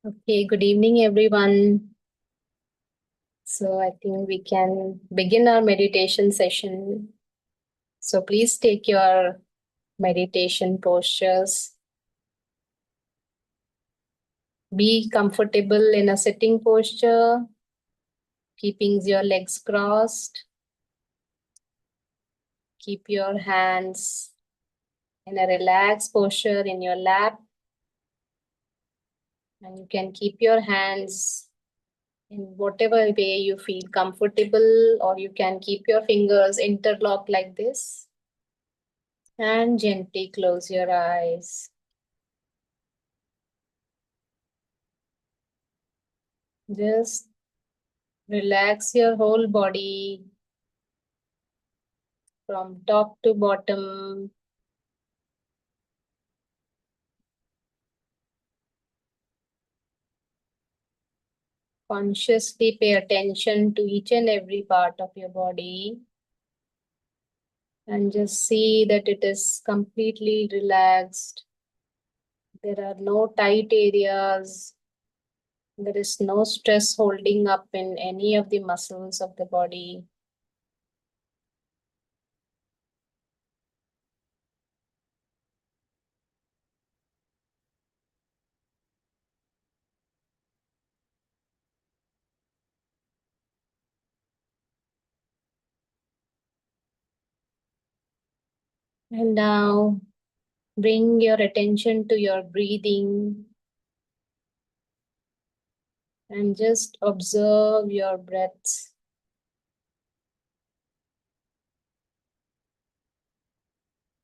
Okay, good evening, everyone. So I think we can begin our meditation session. So please take your meditation postures. Be comfortable in a sitting posture, keeping your legs crossed. Keep your hands in a relaxed posture in your lap. And you can keep your hands in whatever way you feel comfortable, or you can keep your fingers interlocked like this. And gently close your eyes. Just relax your whole body from top to bottom. Consciously pay attention to each and every part of your body. And just see that it is completely relaxed. There are no tight areas. There is no stress holding up in any of the muscles of the body. And now bring your attention to your breathing and just observe your breaths.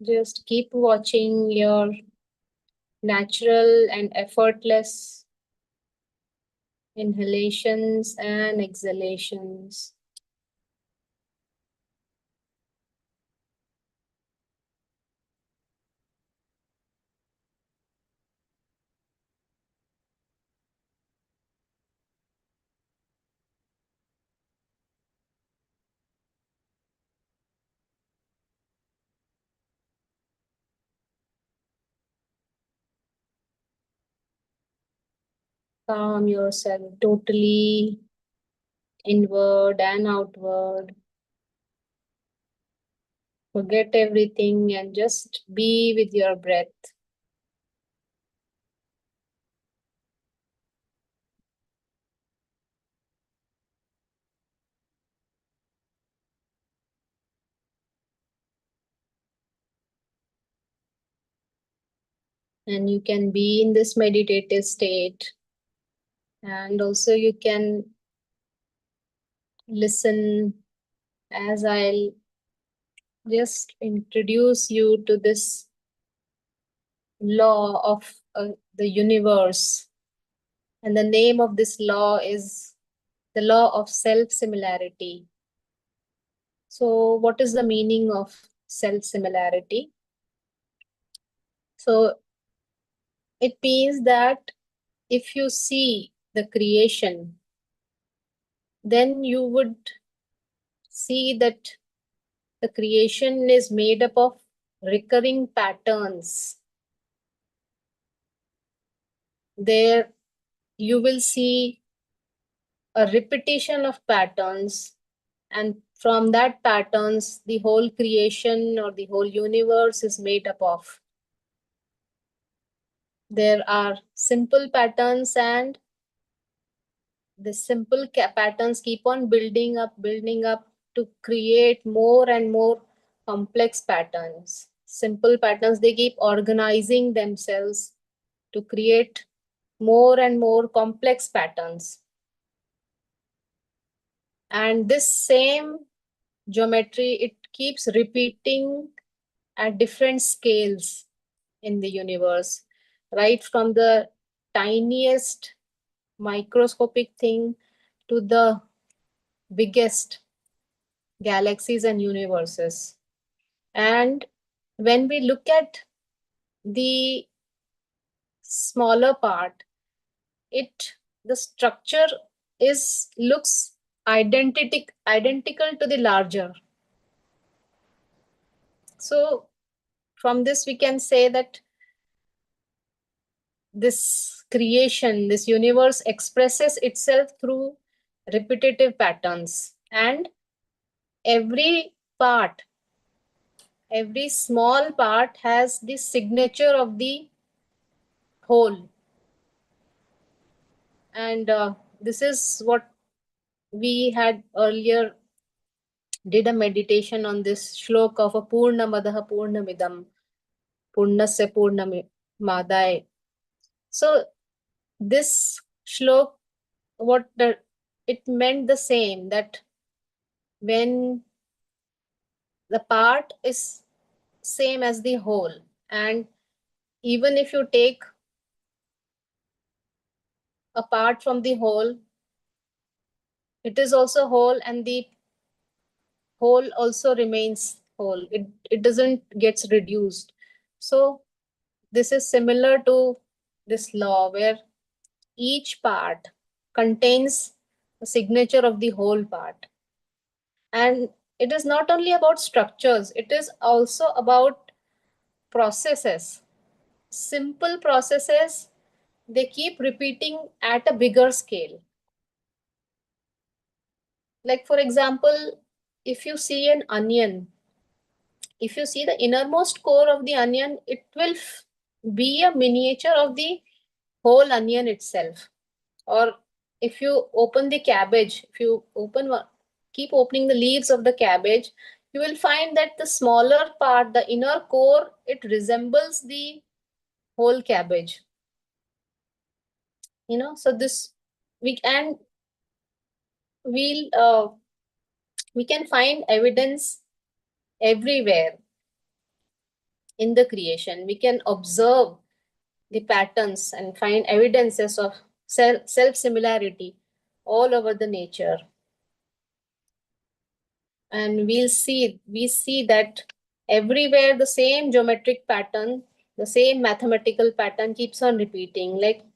Just keep watching your natural and effortless inhalations and exhalations. Calm yourself totally inward and outward. Forget everything and just be with your breath. And you can be in this meditative state. And also you can listen as I'll just introduce you to this law of the universe. And the name of this law is the law of self similarity. So, what is the meaning of self similarity? So, it means that if you see the creation, then you would see that the creation is made up of recurring patterns. There you will see a repetition of patterns, and from that patterns the whole creation or the whole universe is made up of. There are simple patterns, and the simple patterns keep on building up to create more and more complex patterns. Simple patterns, they keep organizing themselves to create more and more complex patterns. And this same geometry, it keeps repeating at different scales in the universe, right from the tiniest microscopic thing to the biggest galaxies and universes. And when we look at the smaller part, the structure looks identical to the larger. So from this we can say that this creation, this universe expresses itself through repetitive patterns, and every part, every small part has the signature of the whole. And this is what we had earlier did a meditation on this shlok of a purna madaha purna midam purnasya purna madai. So this shlok, what the, it meant the same, that when the part is same as the whole, and even if you take a part from the whole, it is also whole, and the whole also remains whole. It doesn't gets reduced. So this is similar to this law where each part contains a signature of the whole part. And it is not only about structures, it is also about processes. Simple processes, they keep repeating at a bigger scale. Like, for example, if you see an onion, if you see the innermost core of the onion, it will be a miniature of the whole onion itself. Or if you open the cabbage, if you open one, keep opening the leaves of the cabbage, you will find that the smaller part, the inner core, it resembles the whole cabbage. So this we and we can find evidence everywhere in the creation. We can observe the patterns and find evidences of self similarity all over the nature. And we see that everywhere the same geometric pattern, the same mathematical pattern keeps on repeating. Like,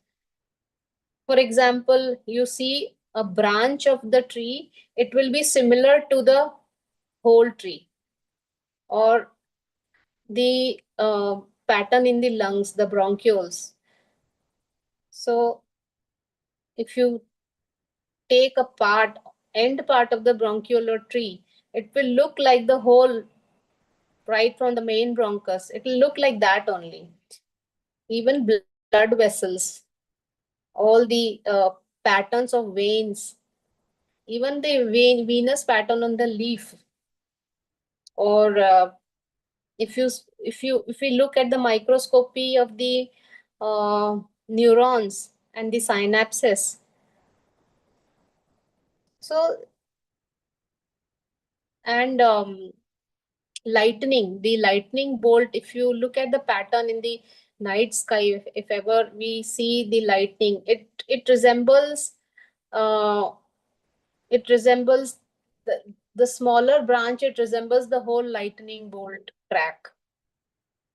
for example, you see a branch of the tree, it will be similar to the whole tree. Or the pattern in the lungs, the bronchioles. So if you take a end part of the bronchiolar tree, it will look like the whole, right from the main bronchus. It will look like that only. Even blood vessels, all the patterns of veins, even the venous pattern on the leaf. Or if we look at the microscopy of the neurons and the synapses. So, and the lightning bolt, if you look at the pattern in the night sky, if ever we see the lightning, it resembles uh, it resembles the smaller branch, it resembles the whole lightning bolt track.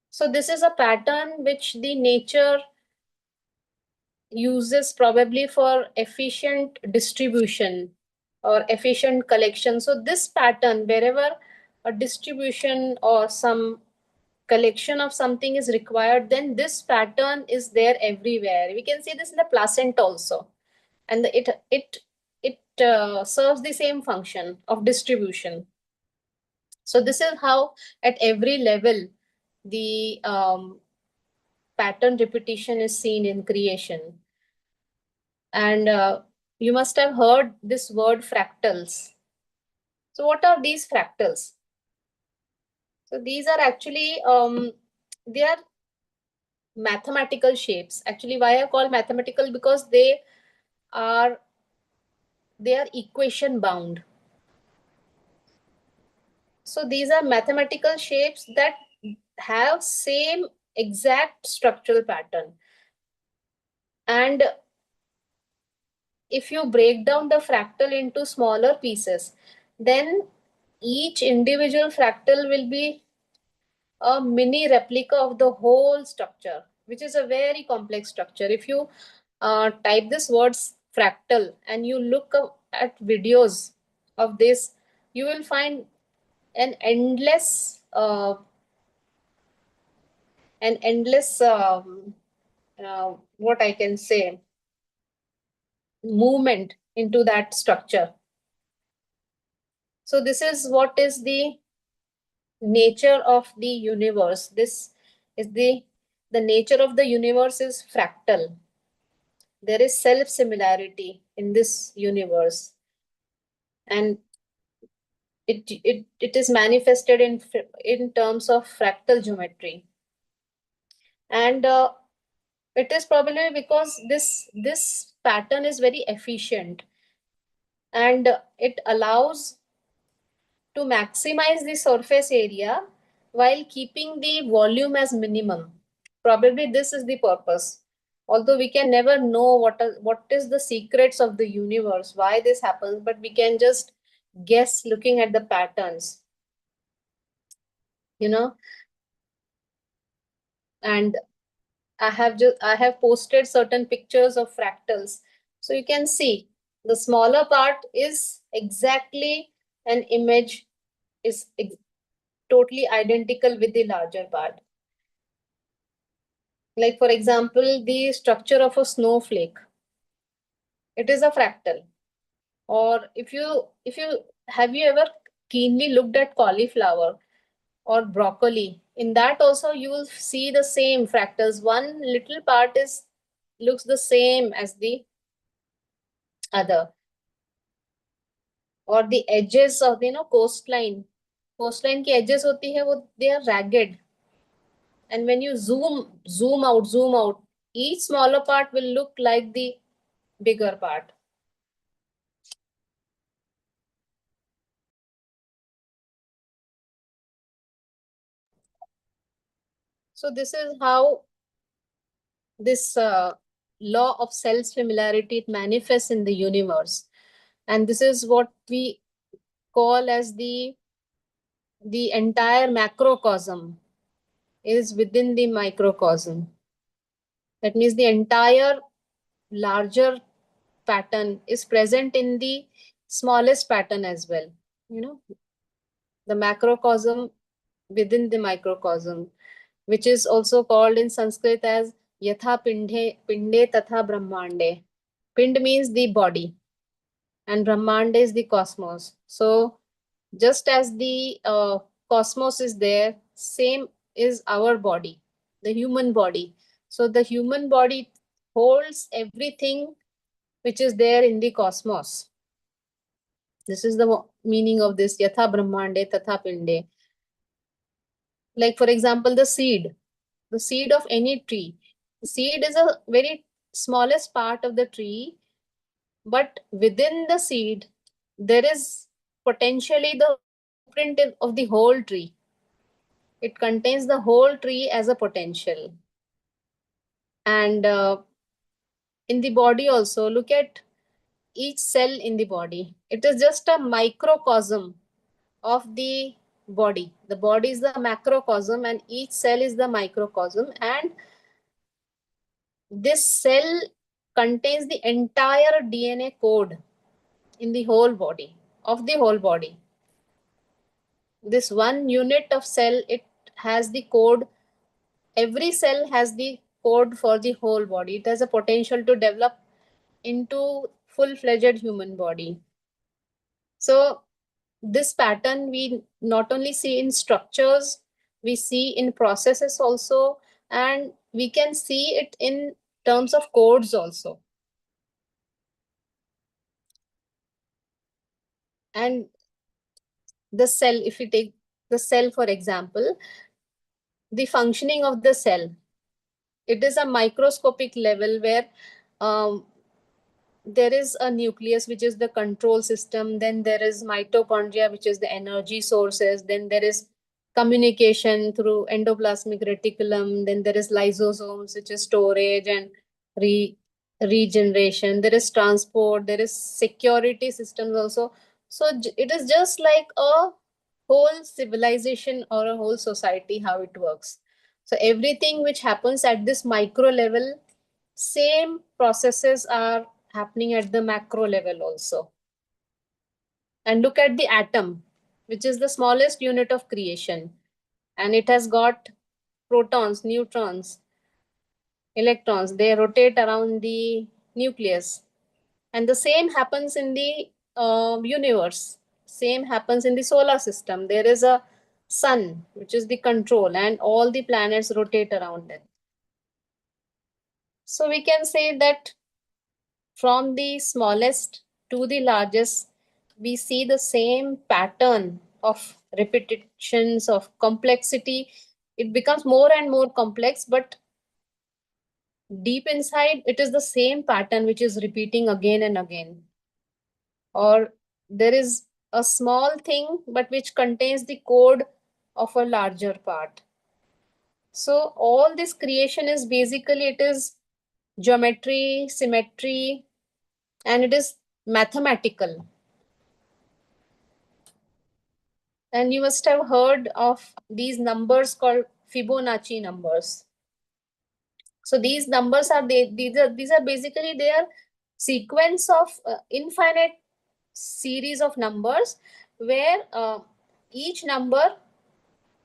So this is a pattern which the nature uses probably for efficient distribution or efficient collection. So this pattern, wherever a distribution or some collection of something is required, then this pattern is there everywhere. We can see this in the placenta also, and it serves the same function of distribution. So this is how at every level the pattern repetition is seen in creation. And you must have heard this word fractals. So what are these fractals? So these are actually they are mathematical shapes. Actually, why I call mathematical, because are they are equation bound. So these are mathematical shapes that have same exact structural pattern. And if you break down the fractal into smaller pieces, then each individual fractal will be a mini replica of the whole structure, which is a very complex structure. If you type this words fractal and you look at videos of this, you will find an endless what I can say, movement into that structure. So this is what is the nature of the universe. This is the nature of the universe is fractal. There is self similarity in this universe, and it is manifested in terms of fractal geometry. And it is probably because this pattern is very efficient, and it allows to maximize the surface area while keeping the volume as minimum. Probably this is the purpose. Although we can never know what is the secrets of the universe, why this happens, but we can just guess looking at the patterns, you know. And I have posted certain pictures of fractals. So you can see the smaller part is exactly an image, is totally identical with the larger part. Like for example, the structure of a snowflake, it is a fractal. Or if you have you ever keenly looked at cauliflower or broccoli, in that also you will see the same fractals. One little part is looks the same as the other. Or the edges of the coastline की edges होती है वो, they are ragged, and when you zoom out, each smaller part will look like the bigger part. So this is how this law of self similarity manifests in the universe, and this is what we call as the entire macrocosm is within the microcosm. That means the entire larger pattern is present in the smallest pattern as well. You know, the macrocosm within the microcosm, which is also called in Sanskrit as Yatha Pinde Tatha Brahmande. Pind means the body, and Brahmande is the cosmos. So, just as the cosmos is there, same is our body, the human body. So, the human body holds everything which is there in the cosmos. This is the meaning of this Yatha Brahmande Tatha Pinde. Like, for example, the seed of any tree. The seed is a very smallest part of the tree, but within the seed, there is potentially the blueprint of the whole tree. It contains the whole tree as a potential. And in the body also, look at each cell in the body. It is just a microcosm of the body. The body is the macrocosm and each cell is the microcosm. And this cell contains the entire DNA code in the whole body, of the whole body. This one unit of cell, it has the code. Every cell has the code for the whole body. It has a potential to develop into full-fledged human body. So this pattern we not only see in structures, we see in processes also, and we can see it in terms of codes also. And the cell, if we take the cell for example, the functioning of the cell, it is a microscopic level where um, there is a nucleus which is the control system, then there is mitochondria which is the energy sources, then there is communication through endoplasmic reticulum, then there is lysosomes which is storage and regeneration, there is transport, there is security systems also. So it is just like a whole civilization or a whole society, how it works. So everything which happens at this micro level, same processes are happening at the macro level also. And look at the atom, which is the smallest unit of creation, and it has got protons, neutrons, electrons, they rotate around the nucleus. And the same happens in the universe. Same happens in the solar system. There is a sun, which is the control, and all the planets rotate around it. So we can say that from the smallest to the largest, we see the same pattern of repetitions, of complexity. It becomes more and more complex, but deep inside, it is the same pattern which is repeating again and again. Or there is a small thing, but which contains the code of a larger part. So all this creation is basically, it is geometry, symmetry, and it is mathematical. And you must have heard of these numbers called Fibonacci numbers. So these numbers are these are basically their sequence of infinite series of numbers, where each number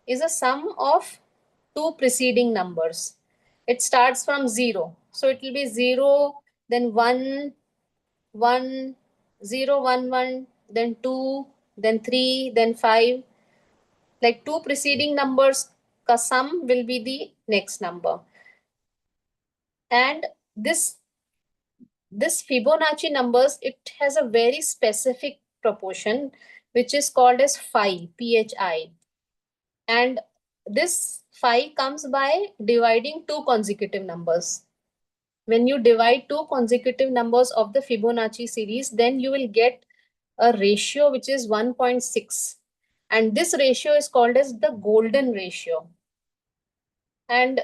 is a sum of two preceding numbers. It starts from 0. So it will be 0, then 1, 1, 0, 1, 1, then 2, then 3, then 5. Like two preceding numbers ka sum will be the next number. And this Fibonacci numbers, it has a very specific proportion, which is called as phi, phi. And this phi comes by dividing two consecutive numbers. When you divide two consecutive numbers of the Fibonacci series, then you will get a ratio which is 1.6. And this ratio is called as the golden ratio. And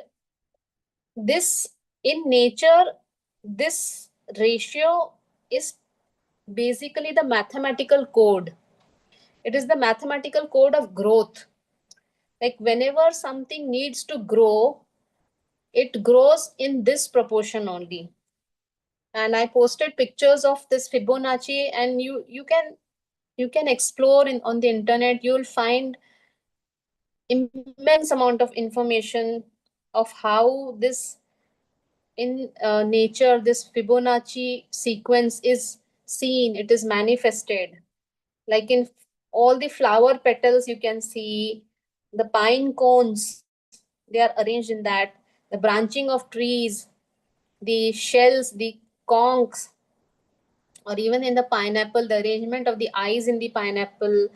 this, in nature, this ratio is basically the mathematical code. It is the mathematical code of growth. Like whenever something needs to grow, it grows in this proportion only. And I posted pictures of this Fibonacci, and you can explore on the internet. You'll find immense amount of information of how this in nature, this Fibonacci sequence is seen, it is manifested. Like in all the flower petals, you can see the pine cones, they are arranged in that, the branching of trees, the shells, the conchs, or even in the pineapple, the arrangement of the eyes in the pineapple.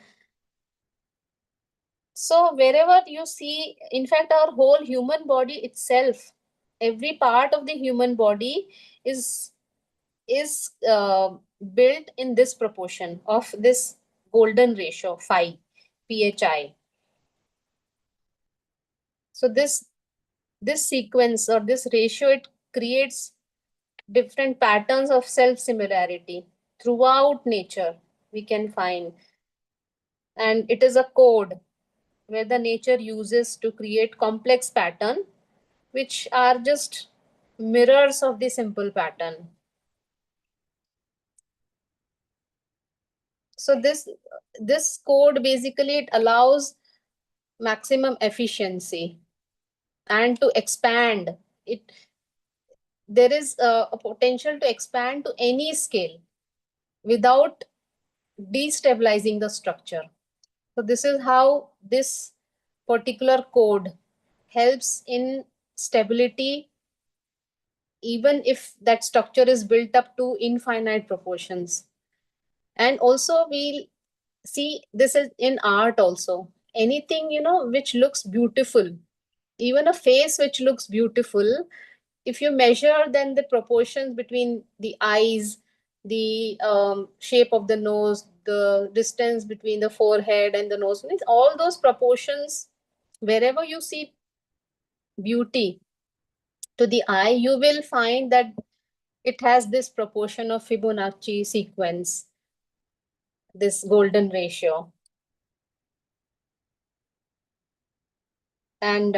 So wherever you see, in fact, our whole human body itself, every part of the human body is built in this proportion of this golden ratio phi, phi. So this sequence or this ratio, it creates different patterns of self similarity throughout nature, we can find. And it is a code where the nature uses to create complex pattern, which are just mirrors of the simple pattern. So this code basically, it allows maximum efficiency and to expand it. There is a potential to expand to any scale without destabilizing the structure. So this is how this particular code helps in stability, even if that structure is built up to infinite proportions. And also we'll see this is in art also. Anything, which looks beautiful, even a face which looks beautiful, if you measure then the proportions between the eyes, the shape of the nose, the distance between the forehead and the nose, means all those proportions, wherever you see beauty to the eye, you will find that it has this proportion of Fibonacci sequence, this golden ratio. And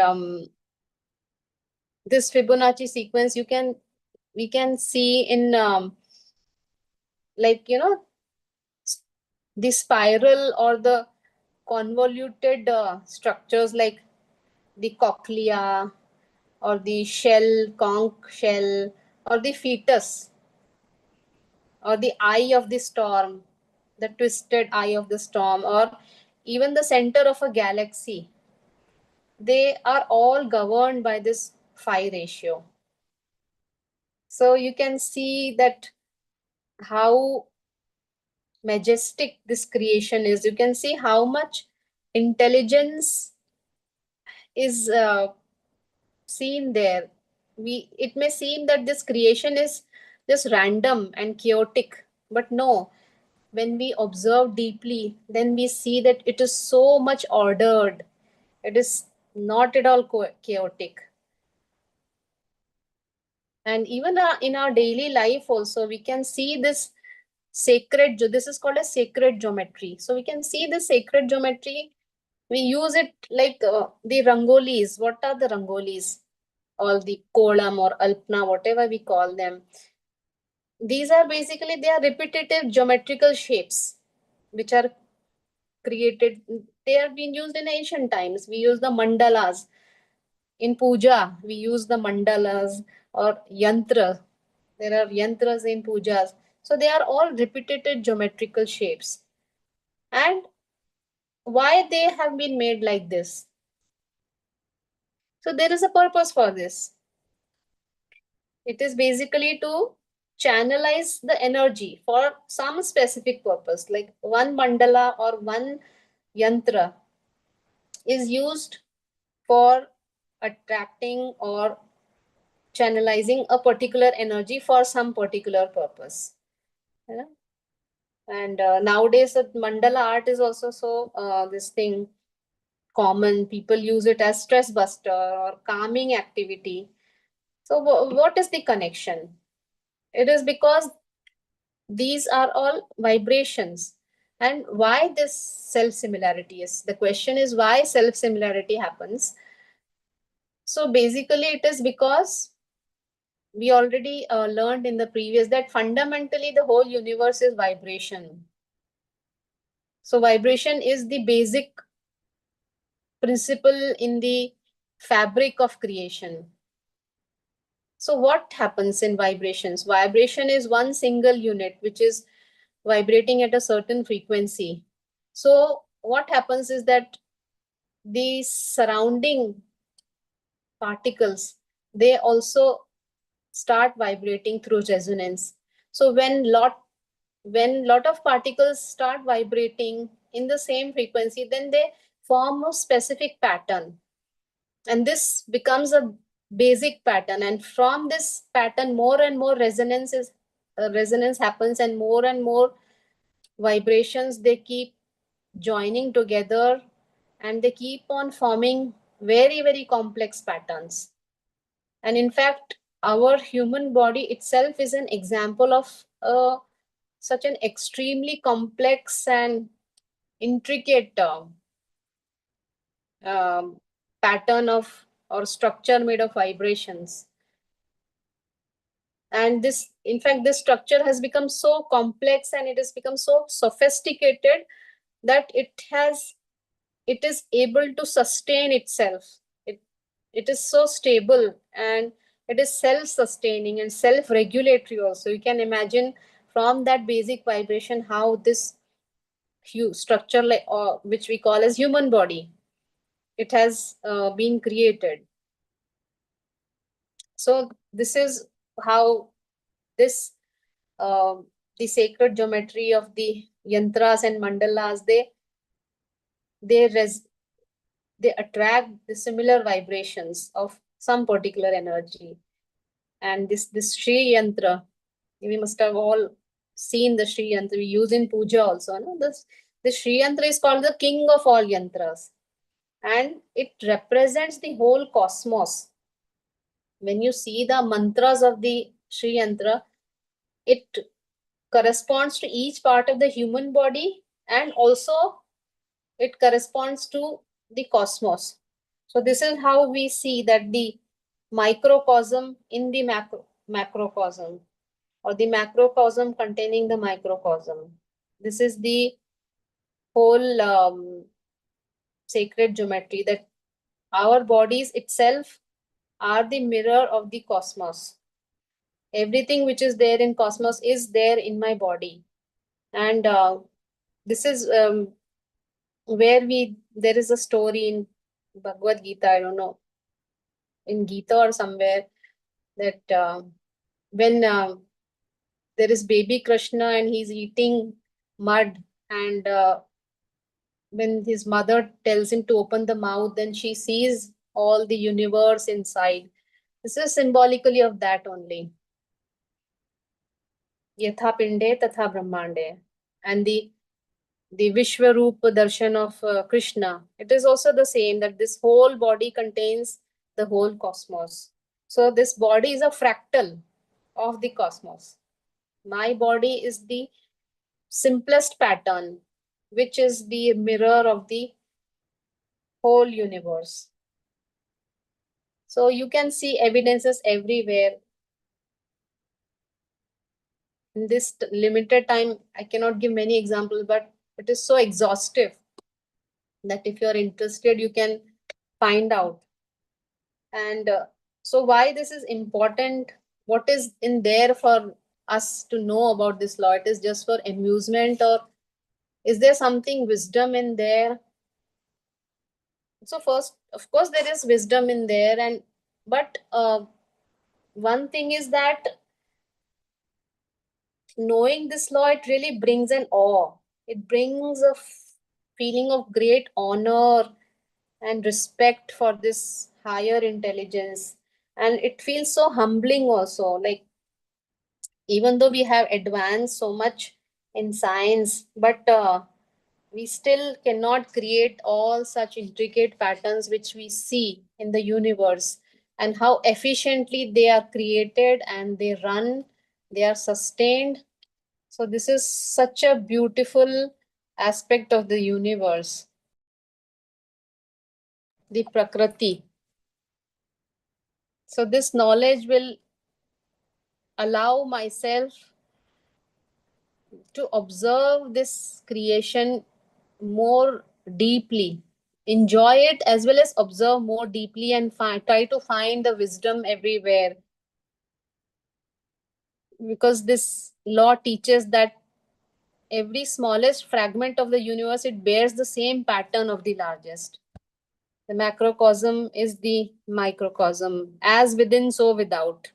this Fibonacci sequence, we can see in like the spiral or the convoluted structures like the cochlea, or the shell, conch shell, or the fetus, or the eye of the storm, the twisted eye of the storm, or even the center of a galaxy, they are all governed by this phi ratio. So you can see that how majestic this creation is. You can see how much intelligence is seen there. It may seem that this creation is just random and chaotic, but no, when we observe deeply, then we see that it is so much ordered. It is not at all chaotic. And even in our daily life also, we can see this this is called a sacred geometry. So we can see the sacred geometry. We use it like the rangolis. What are the rangolis? All the kolam or alpna, whatever we call them. These are basically, they are repetitive geometrical shapes which are created. They have been used in ancient times. We use the mandalas. In puja, we use the mandalas or yantra. There are yantras in pujas. So they are all repetitive geometrical shapes. And why they have been made like this? So there is a purpose for this. It is basically to channelize the energy for some specific purpose. Like one mandala or one yantra is used for attracting or channelizing a particular energy for some particular purpose. Yeah? And nowadays, mandala art is also so this thing common. People use it as stress buster or calming activity. So what is the connection? It is because these are all vibrations. And why this self similarity is? The question is why self similarity happens. So basically, it is because we already learned in the previous that fundamentally the whole universe is vibration. So vibration is the basic principle in the fabric of creation. So what happens in vibrations? Vibration is one single unit which is vibrating at a certain frequency. So what happens is that the surrounding particles, they also start vibrating through resonance. So when lot of particles start vibrating in the same frequency, then they form a specific pattern, and this becomes a basic pattern, and from this pattern more and more resonance happens, and more vibrations, they keep joining together, and they keep on forming very complex patterns. And in fact, our human body itself is an example of such an extremely complex and intricate pattern of or structure made of vibrations. And this, in fact, this structure has become so complex and it has become so sophisticated that it is able to sustain itself. It is so stable, and it is self-sustaining and self-regulatory also. You can imagine from that basic vibration how this structure, like which we call as human body, it has been created. So this is how this the sacred geometry of the yantras and mandalas, they res, they attract the similar vibrations of some particular energy. And this Shri Yantra, we must have all seen the Shri Yantra. We use in puja also. No? This Shri Yantra is called the king of all yantras. And it represents the whole cosmos. When you see the mantras of the Shri Yantra, it corresponds to each part of the human body, and also it corresponds to the cosmos. So this is how we see that the microcosm in the macrocosm, or the macrocosm containing the microcosm. This is the whole sacred geometry, that our bodies itself are the mirror of the cosmos. Everything which is there in cosmos is there in my body. And this is where there is a story in Bhagavad Gita, I don't know, in Gita or somewhere, that when there is baby Krishna and he's eating mud, and when his mother tells him to open the mouth, then she sees all the universe inside. This is symbolically of that only. Yatha Pinde Tatha Brahmande. And the Vishwarup darshan of Krishna, it is also the same, that this whole body contains the whole cosmos. So this body is a fractal of the cosmos. My body is the simplest pattern, which is the mirror of the whole universe. So you can see evidences everywhere. In this limited time, I cannot give many examples, but it is so exhaustive that if you're interested, you can find out. And so why this is important? What is in there for us to know about this law? It is just for amusement, or is there something wisdom in there? So first, of course, there is wisdom in there, and but one thing is that knowing this law, it really brings an awe. It brings a feeling of great honor and respect for this higher intelligence, and it feels so humbling also. Like, even though we have advanced so much in science, but we still cannot create all such intricate patterns which we see in the universe, and how efficiently they are created and they run, they are sustained. So this is such a beautiful aspect of the universe, the prakriti. So this knowledge will allow myself to observe this creation more deeply, enjoy it as well as observe more deeply, and try to find the wisdom everywhere. Because this law teaches that every smallest fragment of the universe, it bears the same pattern of the largest. The macrocosm is the microcosm, as within so without,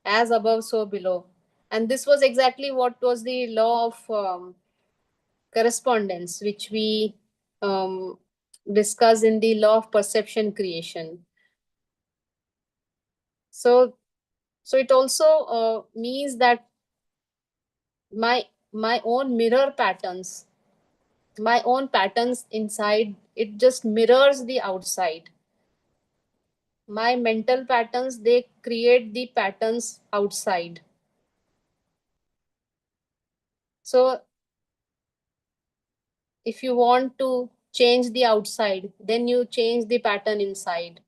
as above so below. And this was exactly what was the law of correspondence, which we um, discuss in the law of perception creation. So it also means that my own mirror patterns, my own patterns inside, it just mirrors the outside. My mental patterns, they create the patterns outside. So if you want to change the outside, then you change the pattern inside,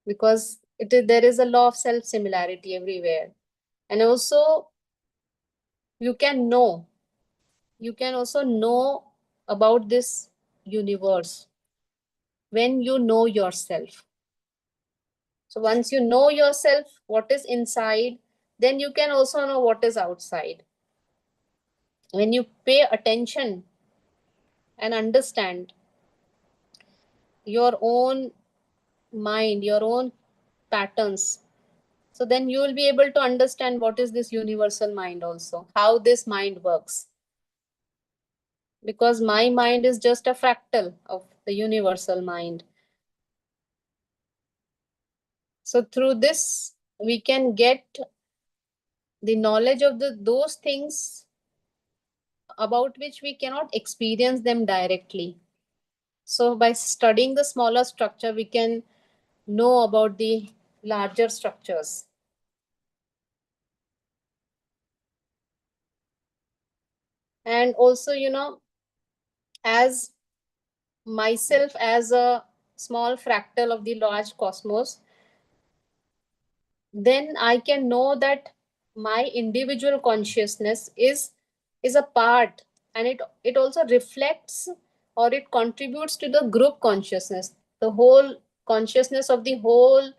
because there is a law of self similarity everywhere. And also you can know, you can also know about this universe when you know yourself. So once you know yourself, what is inside, then you can also know what is outside. When you pay attention and understand your own mind, your own patterns, so then you will be able to understand what is this universal mind also, how this mind works. Because my mind is just a fractal of the universal mind. So through this, we can get the knowledge of those things about which we cannot experience them directly. So by studying the smaller structure, we can know about the larger structures. And also, as myself as a small fractal of the large cosmos, then I can know that my individual consciousness is a part, and it also reflects, or it contributes to the group consciousness, the whole consciousness of the whole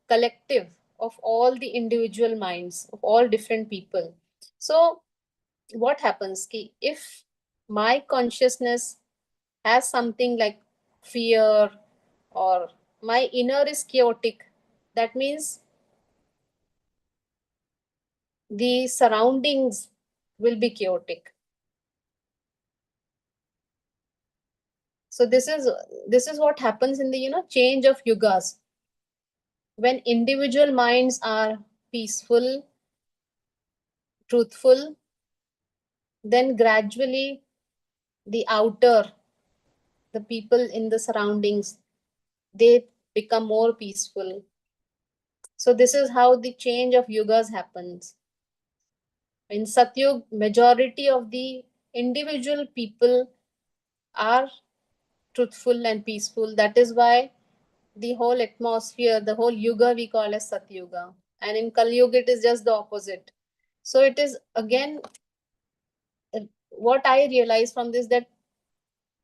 collective of all the individual minds of all different people. So what happens ki if my consciousness has something like fear, or my inner is chaotic, that means the surroundings will be chaotic. So this is what happens in the change of yugas. When individual minds are peaceful, truthful, then gradually the outer, the people in the surroundings, they become more peaceful. So this is how the change of yugas happens. In Satyug, majority of the individual people are truthful and peaceful. That is why the whole atmosphere, the whole yuga we call as Satyuga. And in Kali Yuga, it is just the opposite. So it is again, what I realize from this, that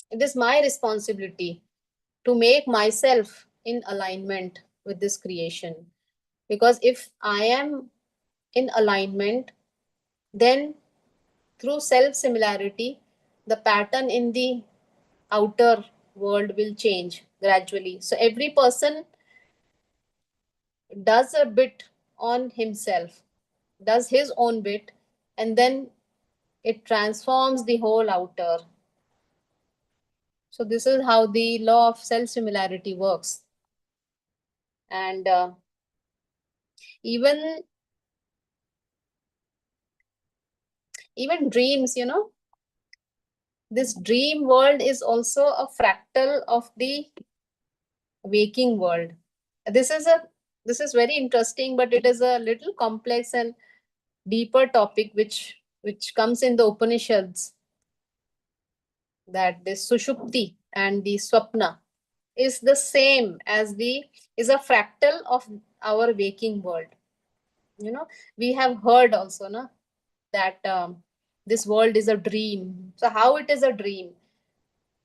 it is my responsibility to make myself in alignment with this creation. Because if I am in alignment, then through self similarity, the pattern in the outer world will change gradually. So every person does a bit on himself, does his own bit, and then it transforms the whole outer. So this is how the law of self similarity works. And even even dreams, this dream world is also a fractal of the waking world. This is very interesting, but it is a little complex and deeper topic which comes in the Upanishads, that the sushupti and the swapna is the same as the is a fractal of our waking world. We have heard also that this world is a dream. So how it is a dream?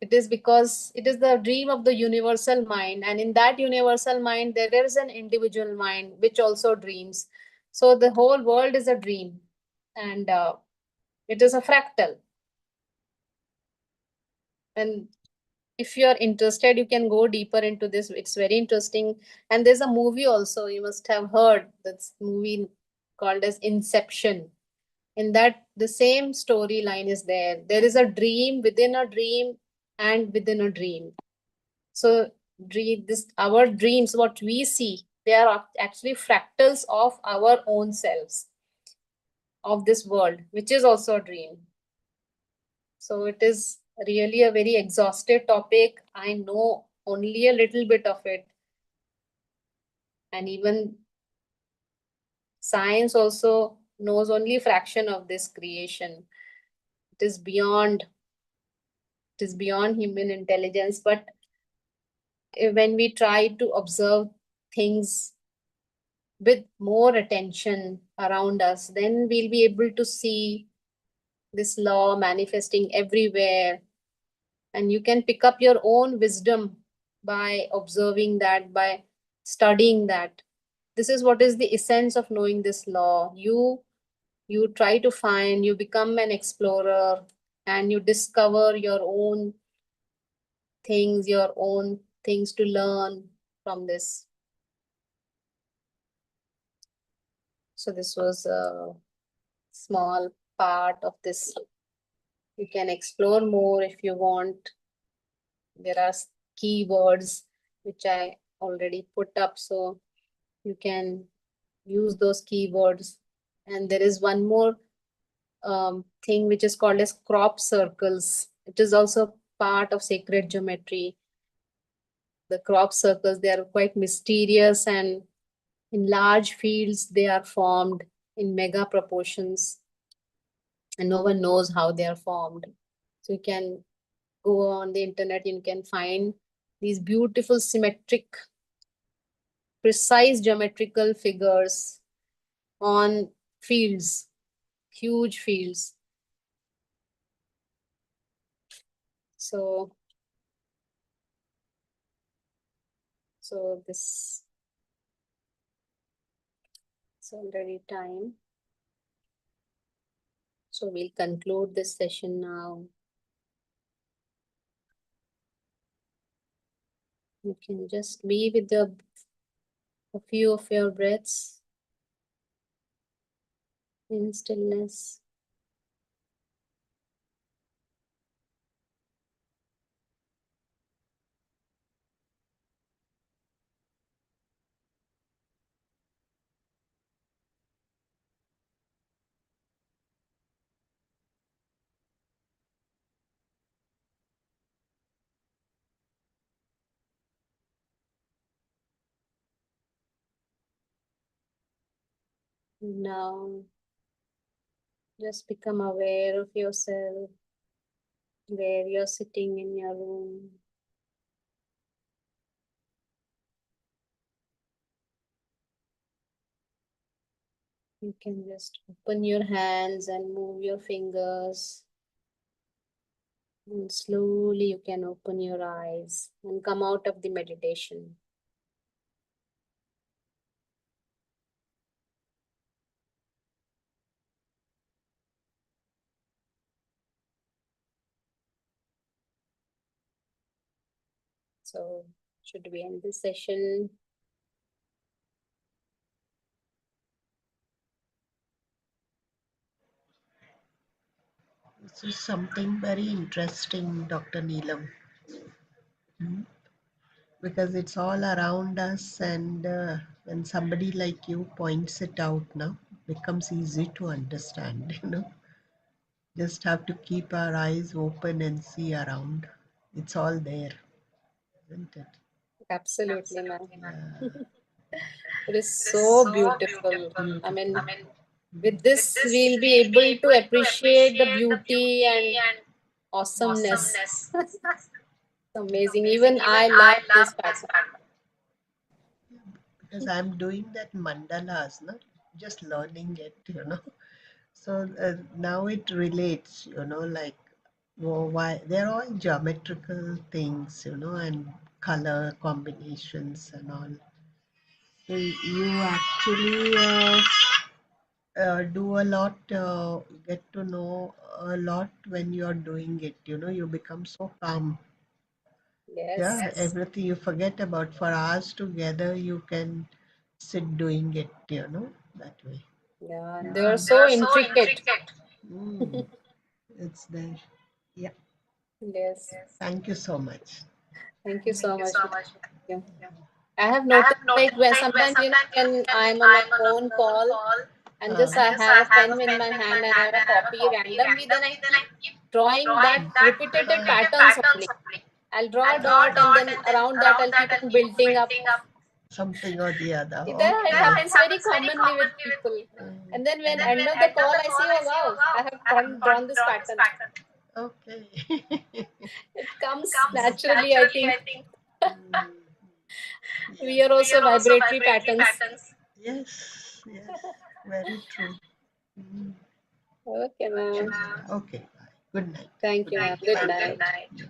It is because it is the dream of the universal mind, and in that universal mind there is an individual mind which also dreams. So the whole world is a dream, and it is a fractal. And if you're interested, you can go deeper into this. It's very interesting. And there's a movie also, you must have heard, that's movie called as Inception. In that, the same storyline is there. There is a dream within a dream and within a dream. So our dreams, what we see, they are actually fractals of our own selves, of this world, which is also a dream. So it is really a very exhaustive topic. I know only a little bit of it. And even science also knows only a fraction of this creation. It is beyond, it is beyond human intelligence. But when we try to observe things with more attention around us, then we'll be able to see this law manifesting everywhere. And you can pick up your own wisdom by observing that, by studying that. This is what is the essence of knowing this law. You try to find, you become an explorer, and you discover your own things to learn from this. So this was a small part of this. You can explore more if you want. There are keywords which I already put up, so you can use those keywords. And there is one more thing which is called as crop circles. It is also part of sacred geometry. The crop circles, they are quite mysterious, and in large fields they are formed in mega proportions, and no one knows how they are formed. So you can go on the internet, you can find these beautiful symmetric, precise geometrical figures on fields, huge fields. So this It's already time. So we'll conclude this session now. You can just be with a few of your breaths in stillness. Now, just become aware of yourself, where you're sitting in your room. You can just open your hands and move your fingers. And slowly you can open your eyes and come out of the meditation. So, should we end this session? This is something very interesting, Dr. Neelam, because it's all around us, and when somebody like you points it out now, it becomes easy to understand. Just have to keep our eyes open and see around. It's all there, isn't it? Absolutely, ma'am. Yeah. It is so beautiful. I mean, with this, we'll be able to appreciate the beauty and awesomeness. Amazing. Even I love this pattern. Because I'm doing that mandalas, no? Just learning it. So now it relates, like why they're all geometrical things, and color combinations and all. So you actually do a lot, get to know a lot when you're doing it. You become so calm. Yes. Yeah, everything you forget about for hours together, you can sit doing it, that way. Yeah, and they are so intricate. Mm, it's there. Yeah. Yes. Thank you so much. Thank you so much. Yeah. I have noticed like when sometimes, when I'm on a phone call and just I have a pen in my hand and I have a copy randomly, then I keep drawing that repetitive patterns only. I'll draw a dot and then around that I'll keep on building up. Something or the other. It happens very commonly with people. And then when end of the call, I see, oh wow, I have drawn this pattern. Okay. It comes naturally, I think. Mm, We yes. are also vibratory patterns. Yes. Yes. Very true. Mm. Okay, ma'am. Okay. Bye. Good night. Thank Good you, night. ma'am. Good night.